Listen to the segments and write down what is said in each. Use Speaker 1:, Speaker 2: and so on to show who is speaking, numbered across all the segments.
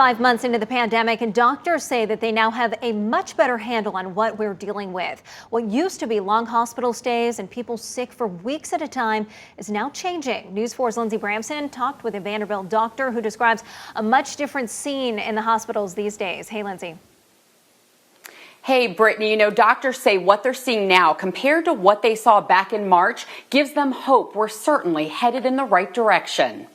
Speaker 1: 5 months into the pandemic, and doctors say that they now have a much better handle on what we're dealing with. What used to be long hospital stays and people sick for weeks at a time is now changing. News 4's Lindsay Bramson talked with a Vanderbilt doctor who describes a much different scene in the hospitals these days. Hey, Lindsay.
Speaker 2: Hey, Brittany, doctors say what they're seeing now compared to what they saw back in March gives them hope we're certainly headed in the right direction.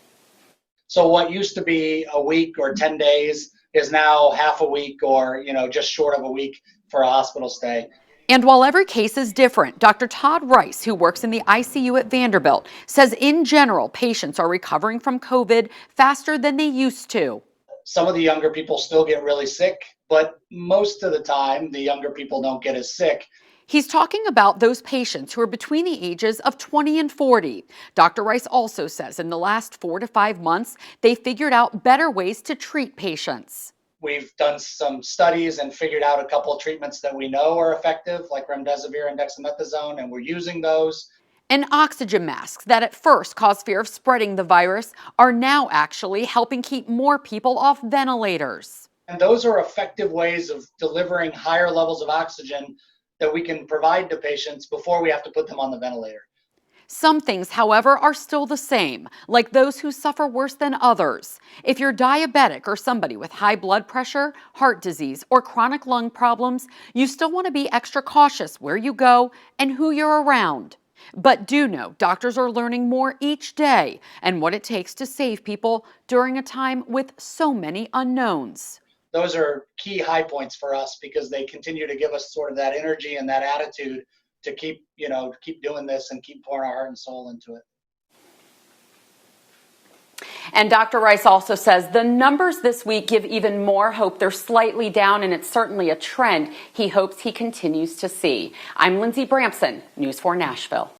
Speaker 3: So what used to be a week or 10 days is now half a week or, just short of a week for a hospital stay.
Speaker 2: And while every case is different, Dr. Todd Rice, who works in the ICU at Vanderbilt, says in general, patients are recovering from COVID faster than they used to.
Speaker 3: Some of the younger people still get really sick, but most of the time, the younger people don't get as sick.
Speaker 2: He's talking about those patients who are between the ages of 20 and 40. Dr. Rice also says in the last 4 to 5 months, they figured out better ways to treat patients.
Speaker 3: We've done some studies and figured out a couple of treatments that we know are effective, like remdesivir and dexamethasone, and we're using those.
Speaker 2: And oxygen masks that at first caused fear of spreading the virus are now actually helping keep more people off ventilators.
Speaker 3: And those are effective ways of delivering higher levels of oxygen that we can provide to patients before we have to put them on the ventilator.
Speaker 2: Some things, however, are still the same, like those who suffer worse than others. If you're diabetic or somebody with high blood pressure, heart disease, or chronic lung problems, you still want to be extra cautious where you go and who you're around. But do know doctors are learning more each day and what it takes to save people during a time with so many unknowns.
Speaker 3: Those are key high points for us because they continue to give us sort of that energy and that attitude to keep doing this and keep pouring our heart and soul into it.
Speaker 2: And Dr. Rice also says the numbers this week give even more hope. They're slightly down, and it's certainly a trend he hopes he continues to see. I'm Lindsay Bramson, News 4 Nashville.